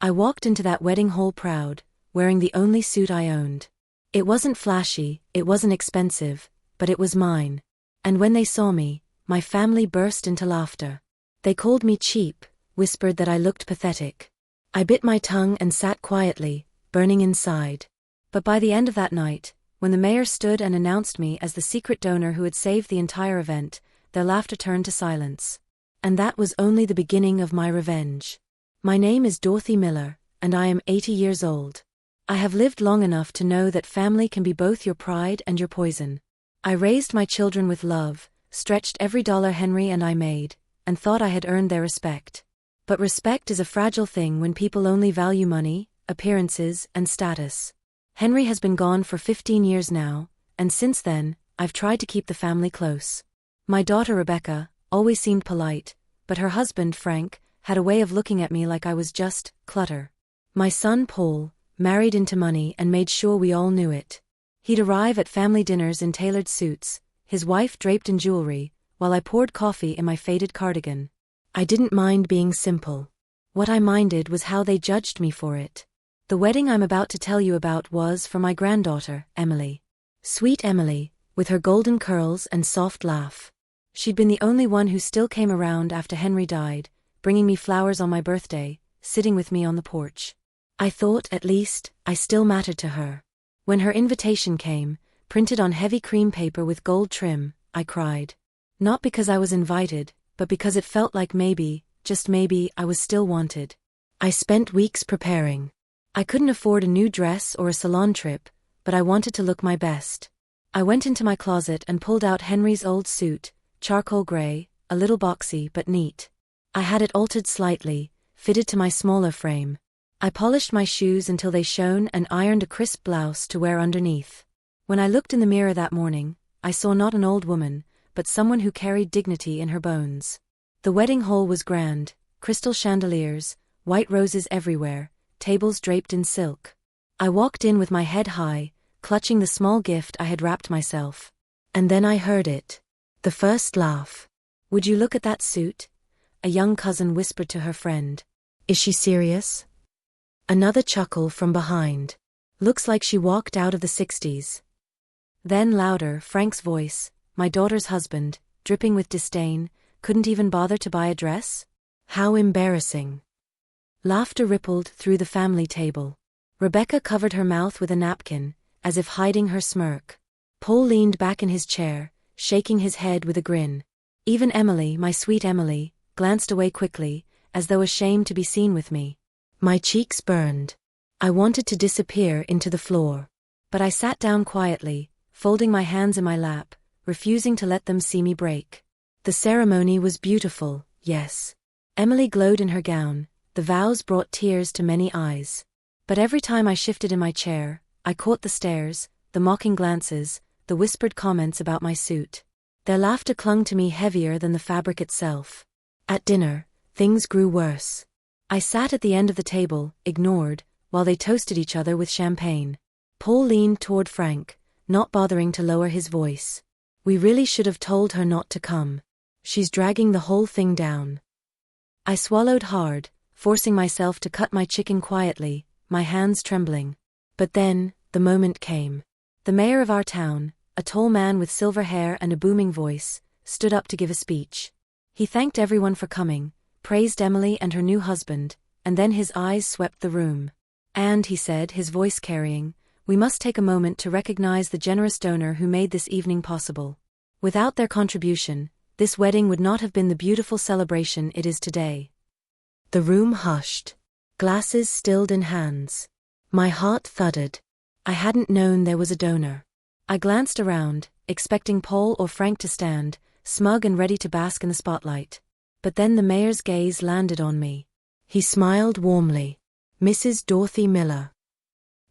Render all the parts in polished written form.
I walked into that wedding hall proud, wearing the only suit I owned. It wasn't flashy, it wasn't expensive, but it was mine. And when they saw me, my family burst into laughter. They called me cheap, whispered that I looked pathetic. I bit my tongue and sat quietly, burning inside. But by the end of that night, when the mayor stood and announced me as the secret donor who had saved the entire event, their laughter turned to silence. And that was only the beginning of my revenge. My name is Dorothy Miller, and I am 80 years old. I have lived long enough to know that family can be both your pride and your poison. I raised my children with love, stretched every dollar Henry and I made, and thought I had earned their respect. But respect is a fragile thing when people only value money, appearances, and status. Henry has been gone for 15 years now, and since then, I've tried to keep the family close. My daughter Rebecca always seemed polite, but her husband, Frank, had a way of looking at me like I was just clutter. My son Paul married into money and made sure we all knew it. He'd arrive at family dinners in tailored suits, his wife draped in jewelry, while I poured coffee in my faded cardigan. I didn't mind being simple. What I minded was how they judged me for it. The wedding I'm about to tell you about was for my granddaughter, Emily. Sweet Emily, with her golden curls and soft laugh. She'd been the only one who still came around after Henry died, bringing me flowers on my birthday, sitting with me on the porch. I thought, at least, I still mattered to her. When her invitation came, printed on heavy cream paper with gold trim, I cried. Not because I was invited, but because it felt like maybe, just maybe, I was still wanted. I spent weeks preparing. I couldn't afford a new dress or a salon trip, but I wanted to look my best. I went into my closet and pulled out Henry's old suit, charcoal gray, a little boxy but neat. I had it altered slightly, fitted to my smaller frame. I polished my shoes until they shone and ironed a crisp blouse to wear underneath. When I looked in the mirror that morning, I saw not an old woman, but someone who carried dignity in her bones. The wedding hall was grand, crystal chandeliers, white roses everywhere, tables draped in silk. I walked in with my head high, clutching the small gift I had wrapped myself. And then I heard it. The first laugh. "Would you look at that suit?" a young cousin whispered to her friend. "Is she serious?" Another chuckle from behind. "Looks like she walked out of the 60s. Then louder, Frank's voice, my daughter's husband, dripping with disdain, "Couldn't even bother to buy a dress? How embarrassing." Laughter rippled through the family table. Rebecca covered her mouth with a napkin, as if hiding her smirk. Paul leaned back in his chair, shaking his head with a grin. Even Emily, my sweet Emily, glanced away quickly, as though ashamed to be seen with me. My cheeks burned. I wanted to disappear into the floor. But I sat down quietly, folding my hands in my lap, refusing to let them see me break. The ceremony was beautiful, yes. Emily glowed in her gown, the vows brought tears to many eyes. But every time I shifted in my chair, I caught the stares, the mocking glances, the whispered comments about my suit. Their laughter clung to me heavier than the fabric itself. At dinner, things grew worse. I sat at the end of the table, ignored, while they toasted each other with champagne. Paul leaned toward Frank, not bothering to lower his voice. "We really should have told her not to come. She's dragging the whole thing down." I swallowed hard, forcing myself to cut my chicken quietly, my hands trembling. But then, the moment came. The mayor of our town, a tall man with silver hair and a booming voice, stood up to give a speech. He thanked everyone for coming, praised Emily and her new husband, and then his eyes swept the room. "And," he said, his voice carrying, "we must take a moment to recognize the generous donor who made this evening possible. Without their contribution, this wedding would not have been the beautiful celebration it is today." The room hushed. Glasses stilled in hands. My heart thudded. I hadn't known there was a donor. I glanced around, expecting Paul or Frank to stand, smug and ready to bask in the spotlight. But then the mayor's gaze landed on me. He smiled warmly. "Mrs. Dorothy Miller."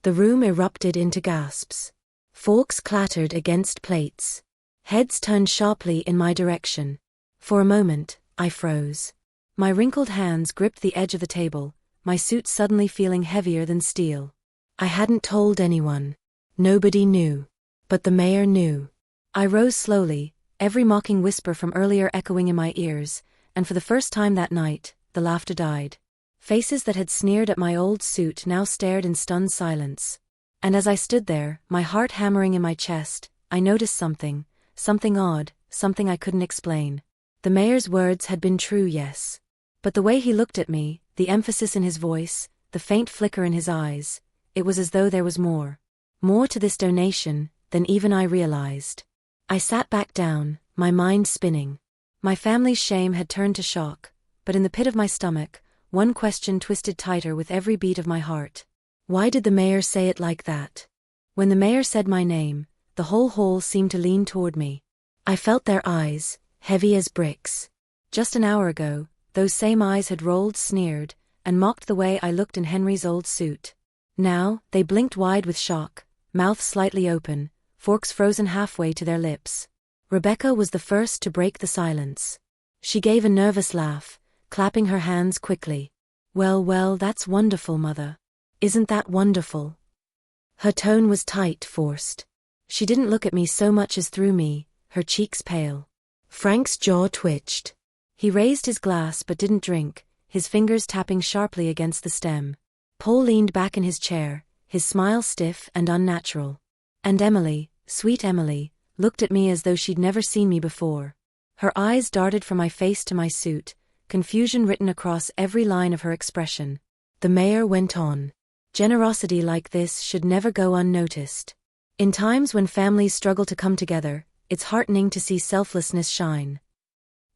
The room erupted into gasps. Forks clattered against plates. Heads turned sharply in my direction. For a moment, I froze. My wrinkled hands gripped the edge of the table, my suit suddenly feeling heavier than steel. I hadn't told anyone. Nobody knew. But the mayor knew. I rose slowly, every mocking whisper from earlier echoing in my ears, and for the first time that night, the laughter died. Faces that had sneered at my old suit now stared in stunned silence. And as I stood there, my heart hammering in my chest, I noticed something odd, something I couldn't explain. The mayor's words had been true, yes. But the way he looked at me, the emphasis in his voice, the faint flicker in his eyes, it was as though there was more to this donation than even I realized. I sat back down, my mind spinning. My family's shame had turned to shock, but in the pit of my stomach, one question twisted tighter with every beat of my heart. Why did the mayor say it like that? When the mayor said my name, the whole hall seemed to lean toward me. I felt their eyes, heavy as bricks. Just an hour ago, those same eyes had rolled, sneered, and mocked the way I looked in Henry's old suit. Now, they blinked wide with shock, mouths slightly open, forks frozen halfway to their lips. Rebecca was the first to break the silence. She gave a nervous laugh, clapping her hands quickly. Well, that's wonderful, Mother. Isn't that wonderful? Her tone was tight, forced. She didn't look at me so much as through me, her cheeks pale. Frank's jaw twitched. He raised his glass but didn't drink, his fingers tapping sharply against the stem. Paul leaned back in his chair, his smile stiff and unnatural. And Emily, sweet Emily, looked at me as though she'd never seen me before. Her eyes darted from my face to my suit, confusion written across every line of her expression. The mayor went on. Generosity like this should never go unnoticed. In times when families struggle to come together, it's heartening to see selflessness shine.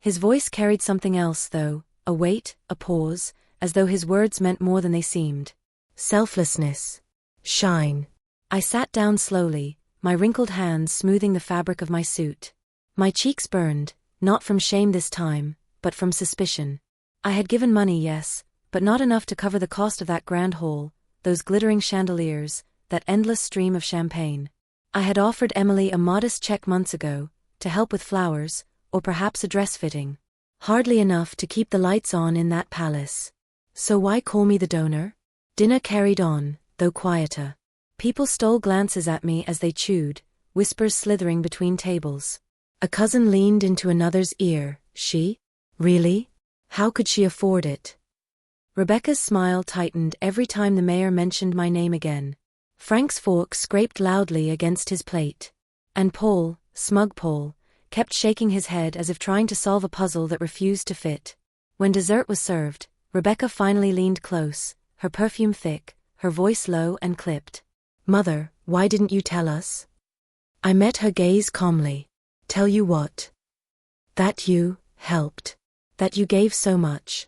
His voice carried something else, though, a weight, a pause, as though his words meant more than they seemed. Selflessness. Shine. I sat down slowly, my wrinkled hands smoothing the fabric of my suit. My cheeks burned, not from shame this time, but from suspicion. I had given money, yes, but not enough to cover the cost of that grand hall, those glittering chandeliers, that endless stream of champagne. I had offered Emily a modest check months ago, to help with flowers, or perhaps a dress fitting. Hardly enough to keep the lights on in that palace. So why call me the donor? Dinner carried on, though quieter. People stole glances at me as they chewed, whispers slithering between tables. A cousin leaned into another's ear. She? Really? How could she afford it? Rebecca's smile tightened every time the mayor mentioned my name again. Frank's fork scraped loudly against his plate. And Paul, smug Paul, kept shaking his head as if trying to solve a puzzle that refused to fit. When dessert was served, Rebecca finally leaned close, her perfume thick, her voice low and clipped. Mother, why didn't you tell us? I met her gaze calmly. Tell you what? That you helped. That you gave so much.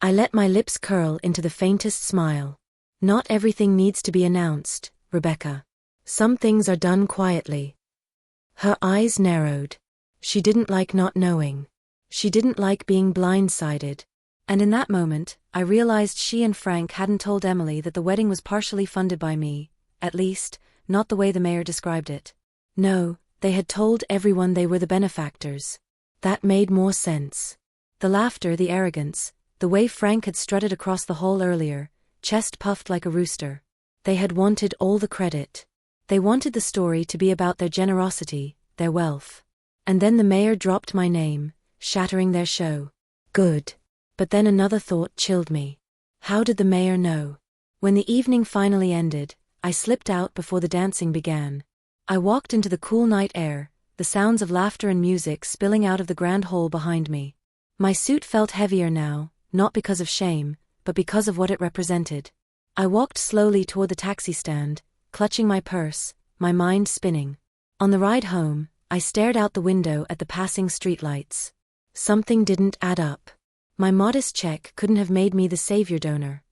I let my lips curl into the faintest smile. Not everything needs to be announced, Rebecca. Some things are done quietly. Her eyes narrowed. She didn't like not knowing. She didn't like being blindsided. And in that moment, I realized she and Frank hadn't told Emily that the wedding was partially funded by me, at least, not the way the mayor described it. No, they had told everyone they were the benefactors. That made more sense. The laughter, the arrogance, the way Frank had strutted across the hall earlier, chest puffed like a rooster. They had wanted all the credit. They wanted the story to be about their generosity, their wealth. And then the mayor dropped my name, shattering their show. Good. But then another thought chilled me. How did the mayor know? When the evening finally ended, I slipped out before the dancing began. I walked into the cool night air, the sounds of laughter and music spilling out of the grand hall behind me. My suit felt heavier now, not because of shame, but because of what it represented. I walked slowly toward the taxi stand, clutching my purse, my mind spinning. On the ride home, I stared out the window at the passing streetlights. Something didn't add up. My modest check couldn't have made me the savior donor.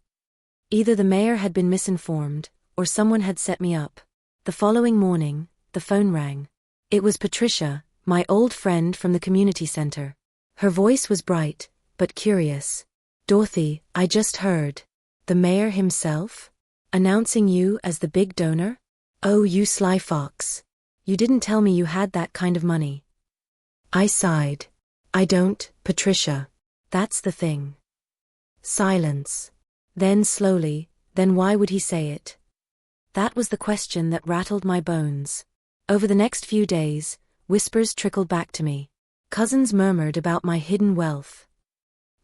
Either the mayor had been misinformed, or someone had set me up. The following morning, the phone rang. It was Patricia, my old friend from the community center. Her voice was bright, but curious. Dorothy, I just heard. The mayor himself? Announcing you as the big donor? Oh, you sly fox. You didn't tell me you had that kind of money. I sighed. I don't, Patricia. That's the thing. Silence. Then slowly, then why would he say it? That was the question that rattled my bones. Over the next few days, whispers trickled back to me. Cousins murmured about my hidden wealth.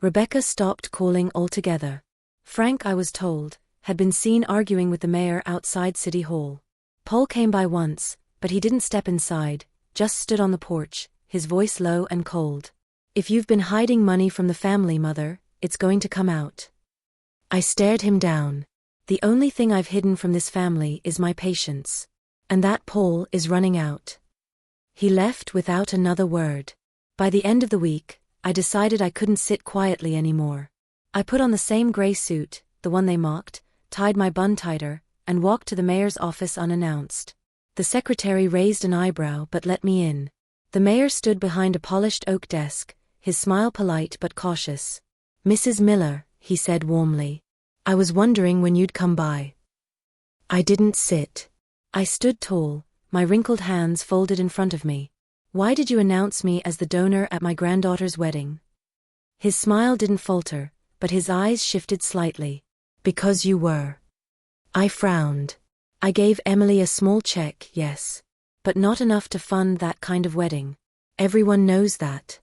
Rebecca stopped calling altogether. Frank, I was told, had been seen arguing with the mayor outside City Hall. Paul came by once, but he didn't step inside, just stood on the porch, his voice low and cold. If you've been hiding money from the family, Mother, it's going to come out. I stared him down. The only thing I've hidden from this family is my patience. And that, Paul, is running out. He left without another word. By the end of the week, I decided I couldn't sit quietly anymore. I put on the same gray suit, the one they mocked, tied my bun tighter, and walked to the mayor's office unannounced. The secretary raised an eyebrow but let me in. The mayor stood behind a polished oak desk, his smile polite but cautious. "Mrs. Miller," he said warmly. "I was wondering when you'd come by." I didn't sit. I stood tall, my wrinkled hands folded in front of me. "Why did you announce me as the donor at my granddaughter's wedding?" His smile didn't falter, but his eyes shifted slightly. "Because you were." I frowned. "I gave Emily a small check, yes. But not enough to fund that kind of wedding. Everyone knows that."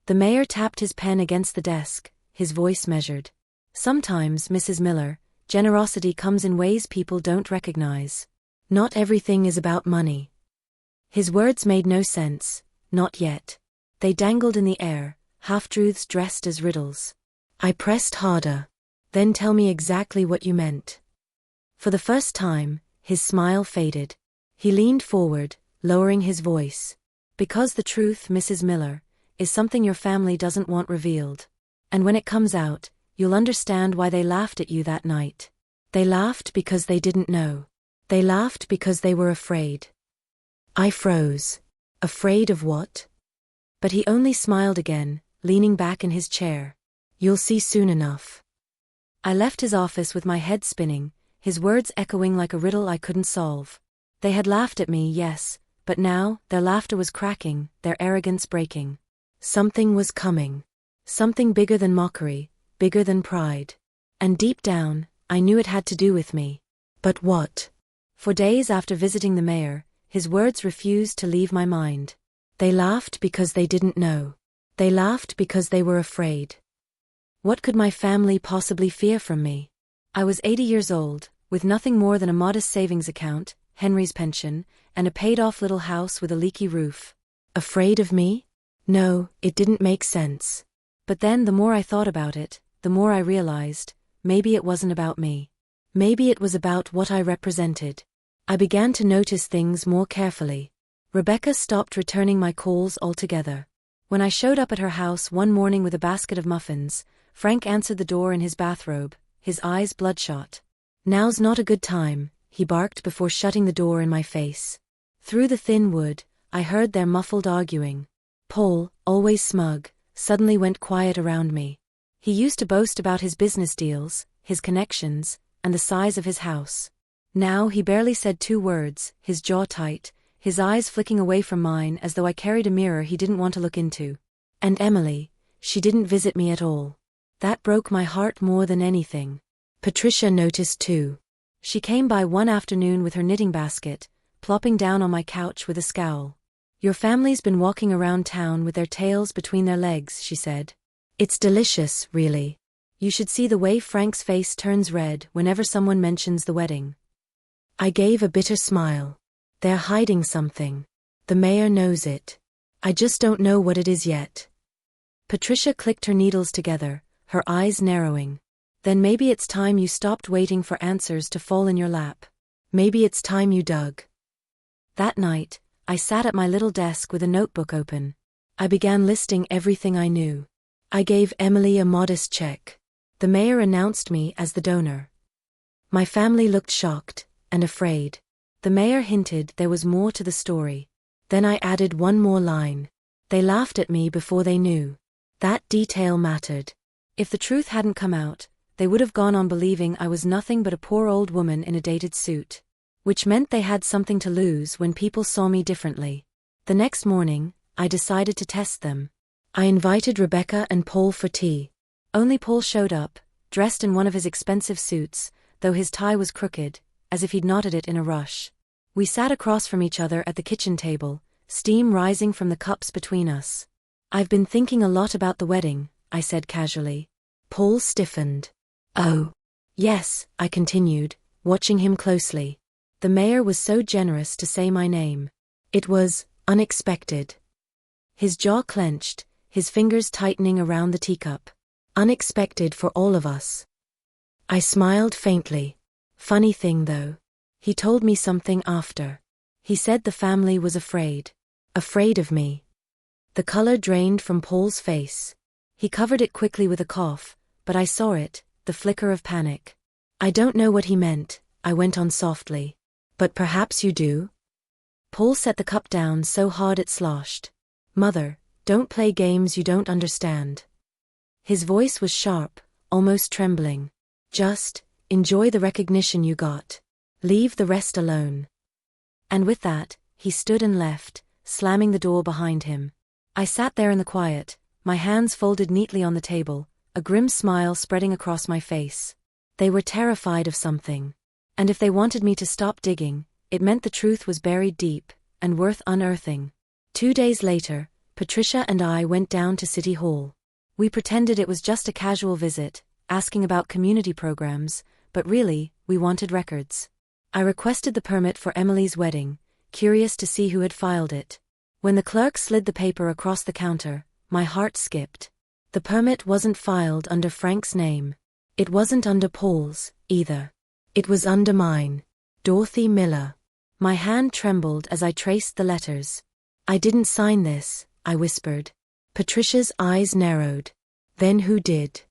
The mayor tapped his pen against the desk, his voice measured. "Sometimes, Mrs. Miller, generosity comes in ways people don't recognize. Not everything is about money." His words made no sense, not yet. They dangled in the air, half-truths dressed as riddles. I pressed harder. "Then tell me exactly what you meant." For the first time, his smile faded. He leaned forward, lowering his voice. "Because the truth, Mrs. Miller, is something your family doesn't want revealed. And when it comes out, you'll understand why they laughed at you that night. They laughed because they didn't know. They laughed because they were afraid." I froze. Afraid of what? But he only smiled again, leaning back in his chair. "You'll see soon enough." I left his office with my head spinning, his words echoing like a riddle I couldn't solve. They had laughed at me, yes, but now, their laughter was cracking, their arrogance breaking. Something was coming. Something bigger than mockery, bigger than pride. And deep down, I knew it had to do with me. But what? For days after visiting the mayor, his words refused to leave my mind. They laughed because they didn't know. They laughed because they were afraid. What could my family possibly fear from me? I was 80 years old, with nothing more than a modest savings account, Henry's pension, and a paid-off little house with a leaky roof. Afraid of me? No, it didn't make sense. But then the more I thought about it, the more I realized, maybe it wasn't about me. Maybe it was about what I represented. I began to notice things more carefully. Rebecca stopped returning my calls altogether. When I showed up at her house one morning with a basket of muffins, Frank answered the door in his bathrobe, his eyes bloodshot. "Now's not a good time," he barked before shutting the door in my face. Through the thin wood, I heard their muffled arguing. Paul, always smug, suddenly went quiet around me. He used to boast about his business deals, his connections, and the size of his house. Now he barely said 2 words, his jaw tight, his eyes flicking away from mine as though I carried a mirror he didn't want to look into. And Emily, she didn't visit me at all. That broke my heart more than anything. Patricia noticed too. She came by one afternoon with her knitting basket, plopping down on my couch with a scowl. "Your family's been walking around town with their tails between their legs," she said. "It's delicious, really. You should see the way Frank's face turns red whenever someone mentions the wedding." I gave a bitter smile. They're hiding something. The mayor knows it. I just don't know what it is yet. Patricia clicked her needles together, her eyes narrowing. "Then maybe it's time you stopped waiting for answers to fall in your lap. Maybe it's time you dug." That night, I sat at my little desk with a notebook open. I began listing everything I knew. I gave Emily a modest check. The mayor announced me as the donor. My family looked shocked and afraid. The mayor hinted there was more to the story. Then I added one more line. They laughed at me before they knew. That detail mattered. If the truth hadn't come out, they would have gone on believing I was nothing but a poor old woman in a dated suit. Which meant they had something to lose when people saw me differently. The next morning, I decided to test them. I invited Rebecca and Paul for tea. Only Paul showed up, dressed in one of his expensive suits, though his tie was crooked, as if he'd knotted it in a rush. We sat across from each other at the kitchen table, steam rising from the cups between us. "I've been thinking a lot about the wedding," I said casually. Paul stiffened. Oh. Yes, I continued, watching him closely. The mayor was so generous to say my name. It was unexpected. His jaw clenched, his fingers tightening around the teacup. Unexpected for all of us. I smiled faintly. Funny thing though. He told me something after. He said the family was afraid. Afraid of me. The color drained from Paul's face. He covered it quickly with a cough, but I saw it, the flicker of panic. I don't know what he meant, I went on softly. But perhaps you do? Paul set the cup down so hard it sloshed. Mother, don't play games you don't understand. His voice was sharp, almost trembling. Just enjoy the recognition you got. Leave the rest alone. And with that, he stood and left, slamming the door behind him. I sat there in the quiet, my hands folded neatly on the table, a grim smile spreading across my face. They were terrified of something. And if they wanted me to stop digging, it meant the truth was buried deep, and worth unearthing. 2 days later, Patricia and I went down to City Hall. We pretended it was just a casual visit, asking about community programs, but really, we wanted records. I requested the permit for Emily's wedding, curious to see who had filed it. When the clerk slid the paper across the counter, my heart skipped. The permit wasn't filed under Frank's name. It wasn't under Paul's, either. It was under mine. Dorothy Miller. My hand trembled as I traced the letters. I didn't sign this, I whispered. Patricia's eyes narrowed. Then who did?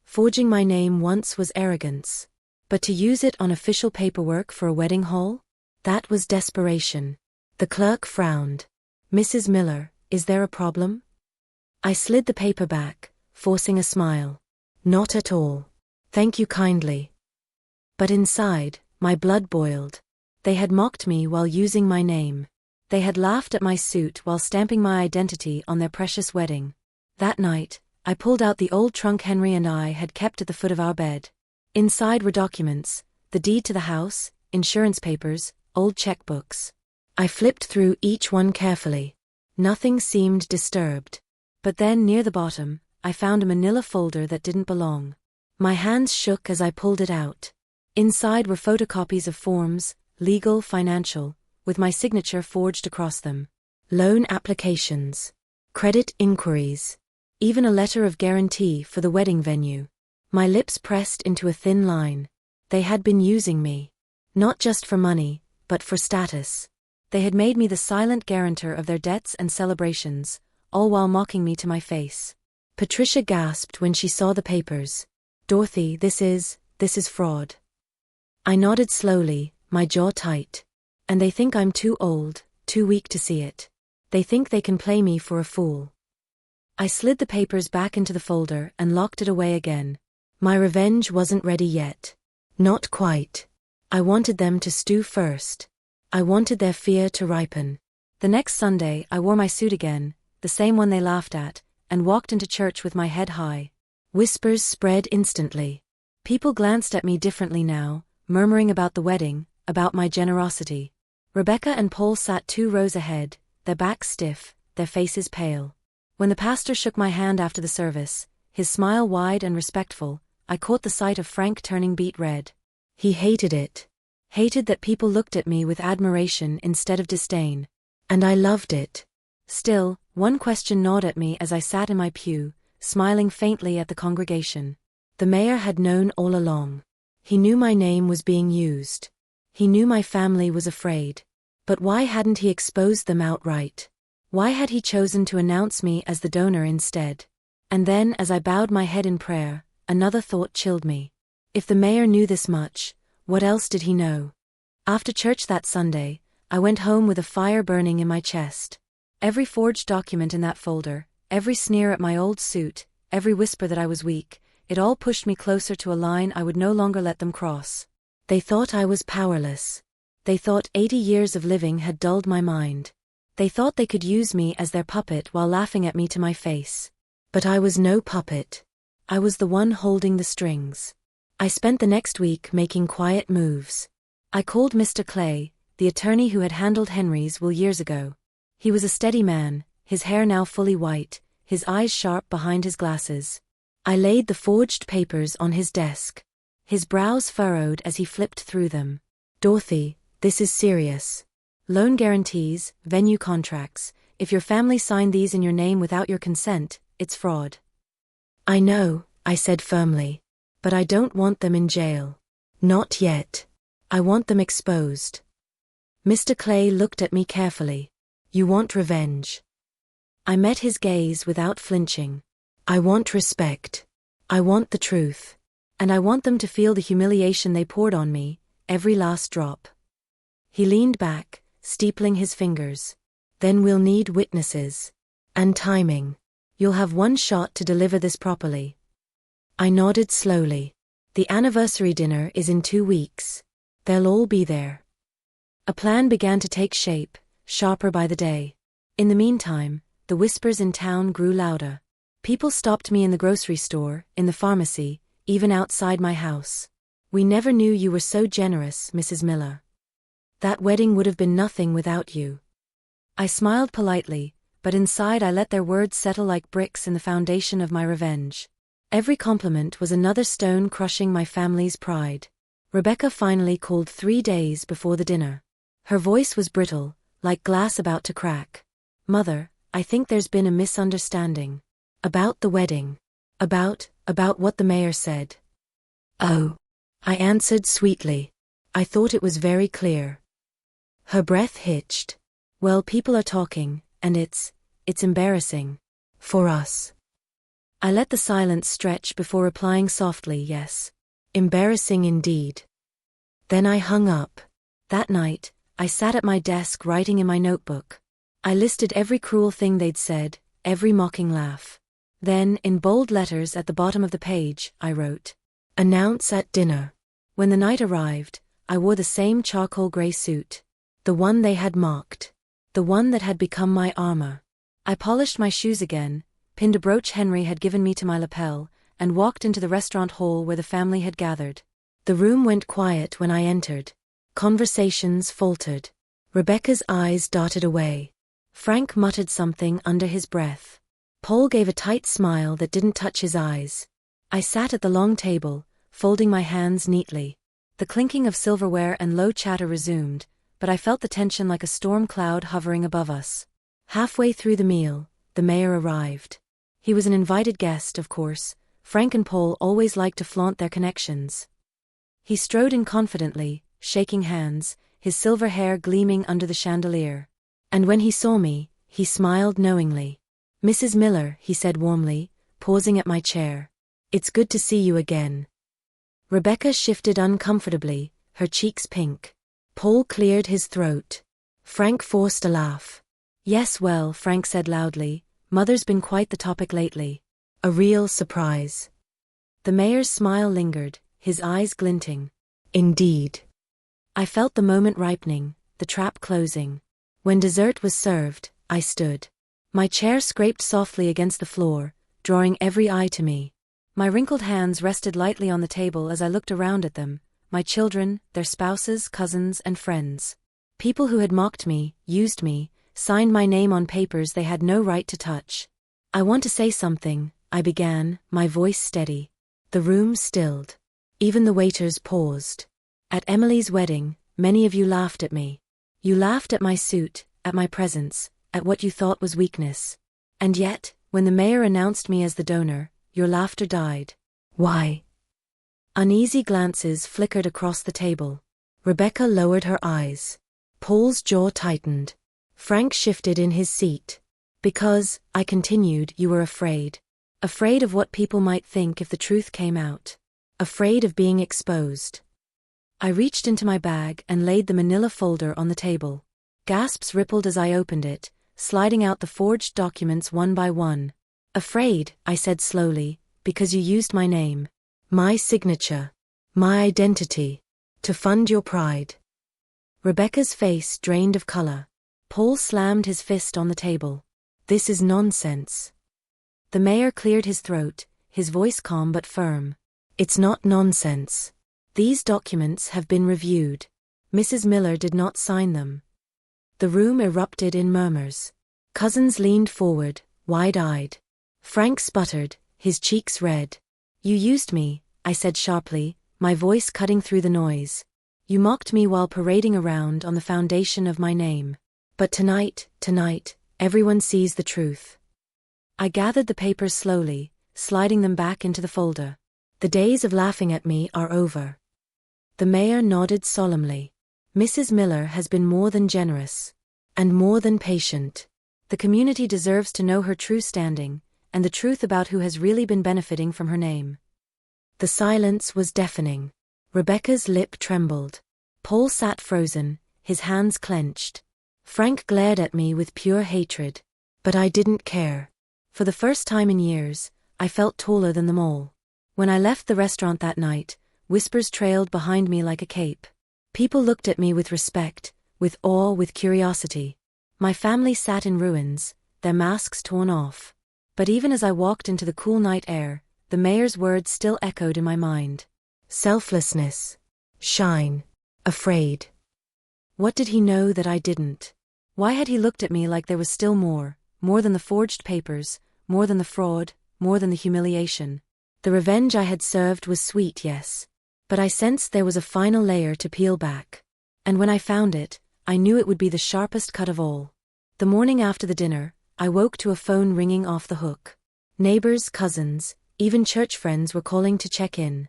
Forging my name once was arrogance. But to use it on official paperwork for a wedding hall? That was desperation. The clerk frowned. Mrs. Miller, is there a problem? I slid the paper back, forcing a smile. Not at all. Thank you kindly. But inside, my blood boiled. They had mocked me while using my name. They had laughed at my suit while stamping my identity on their precious wedding. That night, I pulled out the old trunk Henry and I had kept at the foot of our bed. Inside were documents, the deed to the house, insurance papers, old checkbooks. I flipped through each one carefully. Nothing seemed disturbed. But then near the bottom, I found a manila folder that didn't belong. My hands shook as I pulled it out. Inside were photocopies of forms, legal, financial, with my signature forged across them. Loan applications. Credit inquiries. Even a letter of guarantee for the wedding venue. My lips pressed into a thin line. They had been using me. Not just for money, but for status. They had made me the silent guarantor of their debts and celebrations, all while mocking me to my face. Patricia gasped when she saw the papers. Dorothy, this is fraud. I nodded slowly, my jaw tight. And they think I'm too old, too weak to see it. They think they can play me for a fool. I slid the papers back into the folder and locked it away again. My revenge wasn't ready yet. Not quite. I wanted them to stew first. I wanted their fear to ripen. The next Sunday I wore my suit again, the same one they laughed at, and walked into church with my head high. Whispers spread instantly. People glanced at me differently now, murmuring about the wedding, about my generosity. Rebecca and Paul sat 2 rows ahead, their backs stiff, their faces pale. When the pastor shook my hand after the service, his smile wide and respectful, I caught the sight of Frank turning beet red. He hated it. Hated that people looked at me with admiration instead of disdain. And I loved it. Still, one question gnawed at me as I sat in my pew, smiling faintly at the congregation. The mayor had known all along. He knew my name was being used. He knew my family was afraid. But why hadn't he exposed them outright? Why had he chosen to announce me as the donor instead? And then, as I bowed my head in prayer, another thought chilled me. If the mayor knew this much, what else did he know? After church that Sunday, I went home with a fire burning in my chest. Every forged document in that folder, every sneer at my old suit, every whisper that I was weak, it all pushed me closer to a line I would no longer let them cross. They thought I was powerless. They thought 80 years of living had dulled my mind. They thought they could use me as their puppet while laughing at me to my face. But I was no puppet. I was the one holding the strings. I spent the next week making quiet moves. I called Mr. Clay, the attorney who had handled Henry's will years ago. He was a steady man, his hair now fully white, his eyes sharp behind his glasses. I laid the forged papers on his desk. His brows furrowed as he flipped through them. Dorothy, this is serious. Loan guarantees, venue contracts. If your family signed these in your name without your consent, it's fraud. I know, I said firmly. But I don't want them in jail. Not yet. I want them exposed. Mr. Clay looked at me carefully. You want revenge. I met his gaze without flinching. I want respect. I want the truth. And I want them to feel the humiliation they poured on me, every last drop. He leaned back, steepling his fingers. Then we'll need witnesses. And timing. You'll have one shot to deliver this properly. I nodded slowly. The anniversary dinner is in 2 weeks. They'll all be there. A plan began to take shape, sharper by the day. In the meantime, the whispers in town grew louder. People stopped me in the grocery store, in the pharmacy, even outside my house. We never knew you were so generous, Mrs. Miller. That wedding would have been nothing without you. I smiled politely, but inside I let their words settle like bricks in the foundation of my revenge. Every compliment was another stone crushing my family's pride. Rebecca finally called 3 days before the dinner. Her voice was brittle, like glass about to crack. Mother, I think there's been a misunderstanding. About the wedding. About what the mayor said. Oh. I answered sweetly. I thought it was very clear. Her breath hitched. Well, people are talking, and it's embarrassing. For us. I let the silence stretch before replying softly, yes. Embarrassing indeed. Then I hung up. That night, I sat at my desk writing in my notebook. I listed every cruel thing they'd said, every mocking laugh. Then, in bold letters at the bottom of the page, I wrote, "Announce at dinner." When the night arrived, I wore the same charcoal gray suit. The one they had mocked. The one that had become my armor. I polished my shoes again, pinned a brooch Henry had given me to my lapel, and walked into the restaurant hall where the family had gathered. The room went quiet when I entered. Conversations faltered. Rebecca's eyes darted away. Frank muttered something under his breath. Paul gave a tight smile that didn't touch his eyes. I sat at the long table, folding my hands neatly. The clinking of silverware and low chatter resumed, but I felt the tension like a storm cloud hovering above us. Halfway through the meal, the mayor arrived. He was an invited guest, of course. Frank and Paul always liked to flaunt their connections. He strode in confidently, shaking hands, his silver hair gleaming under the chandelier. And when he saw me, he smiled knowingly. "Mrs. Miller," he said warmly, pausing at my chair. "It's good to see you again." Rebecca shifted uncomfortably, her cheeks pink. Paul cleared his throat. Frank forced a laugh. "Yes, well," Frank said loudly, "Mother's been quite the topic lately. A real surprise." The mayor's smile lingered, his eyes glinting. "Indeed." I felt the moment ripening, the trap closing. When dessert was served, I stood. My chair scraped softly against the floor, drawing every eye to me. My wrinkled hands rested lightly on the table as I looked around at them, my children, their spouses, cousins, and friends. People who had mocked me, used me, signed my name on papers they had no right to touch. "I want to say something," I began, my voice steady. The room stilled. Even the waiters paused. "At Emily's wedding, many of you laughed at me. You laughed at my suit, at my presence, at what you thought was weakness. And yet, when the mayor announced me as the donor, your laughter died. Why?" Uneasy glances flickered across the table. Rebecca lowered her eyes. Paul's jaw tightened. Frank shifted in his seat. "Because," I continued, "you were afraid. Afraid of what people might think if the truth came out. Afraid of being exposed." I reached into my bag and laid the manila folder on the table. Gasps rippled as I opened it, sliding out the forged documents one by one. "Afraid," I said slowly, "because you used my name. My signature. My identity. To fund your pride." Rebecca's face drained of color. Paul slammed his fist on the table. "This is nonsense." The mayor cleared his throat, his voice calm but firm. "It's not nonsense. These documents have been reviewed. Mrs. Miller did not sign them." The room erupted in murmurs. Cousins leaned forward, wide-eyed. Frank sputtered, his cheeks red. You used me, I said sharply, my voice cutting through the noise. You mocked me while parading around on the foundation of my name. But tonight, everyone sees the truth. I gathered the papers slowly, sliding them back into the folder. The days of laughing at me are over. The mayor nodded solemnly. Mrs. Miller has been more than generous. And more than patient. The community deserves to know her true standing, and the truth about who has really been benefiting from her name. The silence was deafening. Rebecca's lip trembled. Paul sat frozen, his hands clenched. Frank glared at me with pure hatred. But I didn't care. For the first time in years, I felt taller than them all. When I left the restaurant that night, whispers trailed behind me like a cape. People looked at me with respect, with awe, with curiosity. My family sat in ruins, their masks torn off. But even as I walked into the cool night air, the mayor's words still echoed in my mind. Selflessness. Shine. Afraid. What did he know that I didn't? Why had he looked at me like there was still more than the forged papers, more than the fraud, more than the humiliation? The revenge I had served was sweet, yes. But I sensed there was a final layer to peel back. And when I found it, I knew it would be the sharpest cut of all. The morning after the dinner, I woke to a phone ringing off the hook. Neighbors, cousins, even church friends were calling to check in.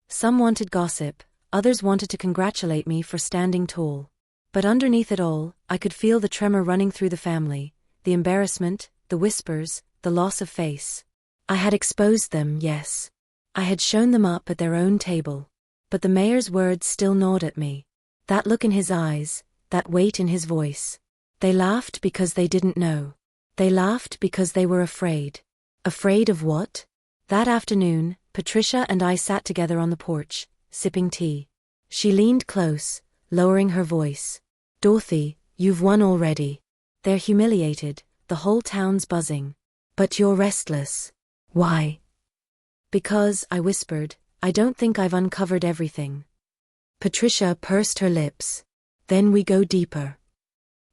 Some wanted gossip, others wanted to congratulate me for standing tall. But underneath it all, I could feel the tremor running through the family, the embarrassment, the whispers, the loss of face. I had exposed them, yes. I had shown them up at their own table. But the mayor's words still gnawed at me. That look in his eyes, that weight in his voice. They laughed because they didn't know. They laughed because they were afraid. Afraid of what? That afternoon, Patricia and I sat together on the porch, sipping tea. She leaned close, lowering her voice. Dorothy, you've won already. They're humiliated, the whole town's buzzing. But you're restless. Why? Because, I whispered, I don't think I've uncovered everything. Patricia pursed her lips. Then we go deeper.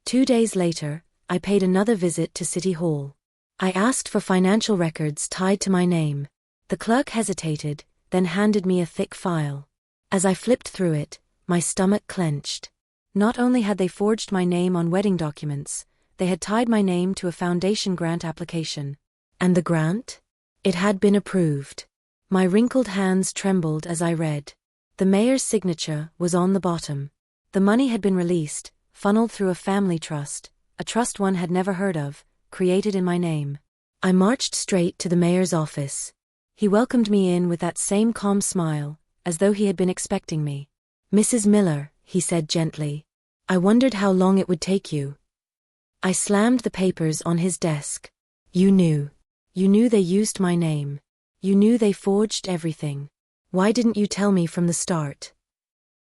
2 days later, I paid another visit to City Hall. I asked for financial records tied to my name. The clerk hesitated, then handed me a thick file. As I flipped through it, my stomach clenched. Not only had they forged my name on wedding documents, they had tied my name to a foundation grant application. And the grant? It had been approved. My wrinkled hands trembled as I read. The mayor's signature was on the bottom. The money had been released, funneled through a family trust, a trust one had never heard of, created in my name. I marched straight to the mayor's office. He welcomed me in with that same calm smile, as though he had been expecting me. Mrs. Miller, he said gently. I wondered how long it would take you. I slammed the papers on his desk. You knew. You knew they used my name. You knew they forged everything. Why didn't you tell me from the start?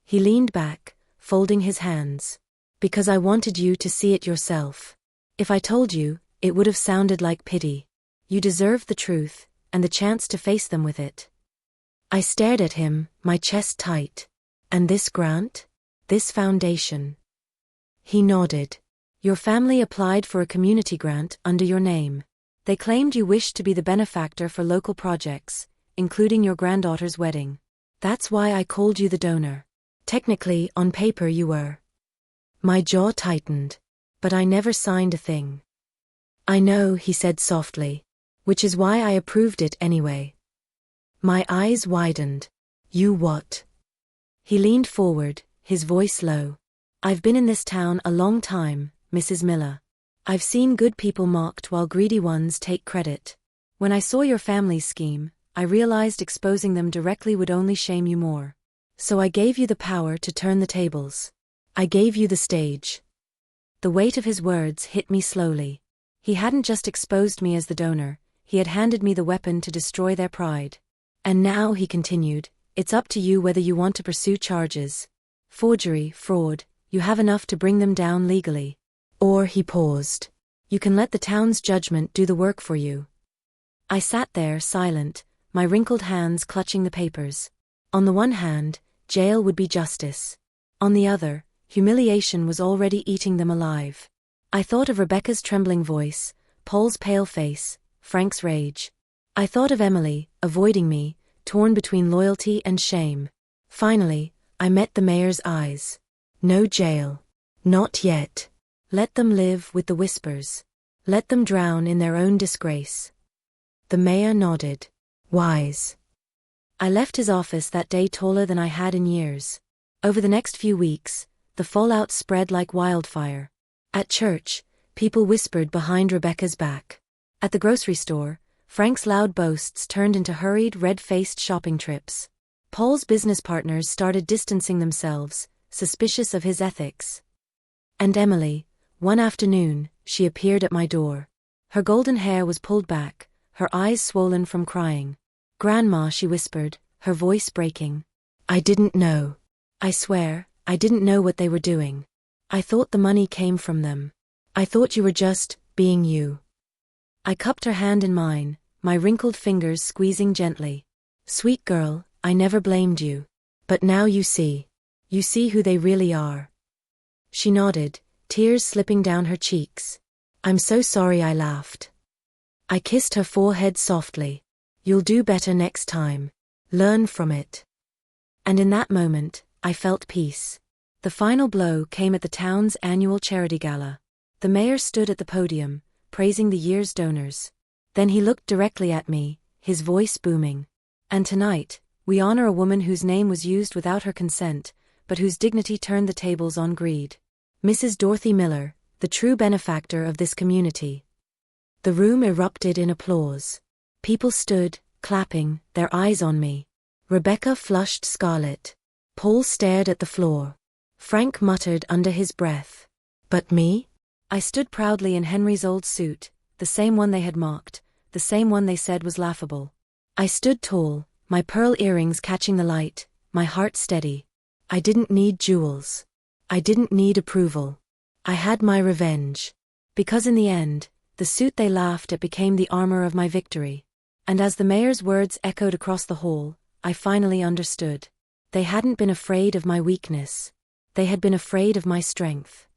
He leaned back, folding his hands. Because I wanted you to see it yourself. If I told you, it would have sounded like pity. You deserved the truth, and the chance to face them with it. I stared at him, my chest tight. And this grant? This foundation? He nodded. Your family applied for a community grant under your name. They claimed you wished to be the benefactor for local projects, including your granddaughter's wedding. That's why I called you the donor. Technically, on paper you were. My jaw tightened. But I never signed a thing. I know, he said softly. Which is why I approved it anyway. My eyes widened. You what? He leaned forward, his voice low. I've been in this town a long time, Mrs. Miller. I've seen good people mocked while greedy ones take credit. When I saw your family's scheme, I realized exposing them directly would only shame you more. So I gave you the power to turn the tables. I gave you the stage. The weight of his words hit me slowly. He hadn't just exposed me as the donor, he had handed me the weapon to destroy their pride. And now, he continued, it's up to you whether you want to pursue charges. Forgery, fraud, you have enough to bring them down legally. Or, he paused. You can let the town's judgment do the work for you. I sat there, silent, my wrinkled hands clutching the papers. On the one hand, jail would be justice. On the other, humiliation was already eating them alive. I thought of Rebecca's trembling voice, Paul's pale face, Frank's rage. I thought of Emily, avoiding me, torn between loyalty and shame. Finally, I met the mayor's eyes. No jail. Not yet. Let them live with the whispers. Let them drown in their own disgrace. The mayor nodded. Wise. I left his office that day taller than I had in years. Over the next few weeks, the fallout spread like wildfire. At church, people whispered behind Rebecca's back. At the grocery store, Frank's loud boasts turned into hurried, red-faced shopping trips. Paul's business partners started distancing themselves, suspicious of his ethics. And Emily, one afternoon, she appeared at my door. Her golden hair was pulled back, her eyes swollen from crying. "Grandma," she whispered, her voice breaking. "I didn't know. I swear, I didn't know what they were doing. I thought the money came from them. I thought you were just being you." I cupped her hand in mine, my wrinkled fingers squeezing gently. "Sweet girl, I never blamed you. But now you see. You see who they really are." She nodded, tears slipping down her cheeks. "I'm so sorry," I laughed. I kissed her forehead softly. "You'll do better next time. Learn from it." And in that moment, I felt peace. The final blow came at the town's annual charity gala. The mayor stood at the podium, praising the year's donors. Then he looked directly at me, his voice booming. "And tonight, we honor a woman whose name was used without her consent, but whose dignity turned the tables on greed. Mrs. Dorothy Miller, the true benefactor of this community." The room erupted in applause. People stood, clapping, their eyes on me. Rebecca flushed scarlet. Paul stared at the floor. Frank muttered under his breath. "But me?" I stood proudly in Henry's old suit, the same one they had mocked, the same one they said was laughable. I stood tall, my pearl earrings catching the light, my heart steady. I didn't need jewels. I didn't need approval. I had my revenge. Because in the end, the suit they laughed at became the armor of my victory. And as the mayor's words echoed across the hall, I finally understood. They hadn't been afraid of my weakness. They had been afraid of my strength.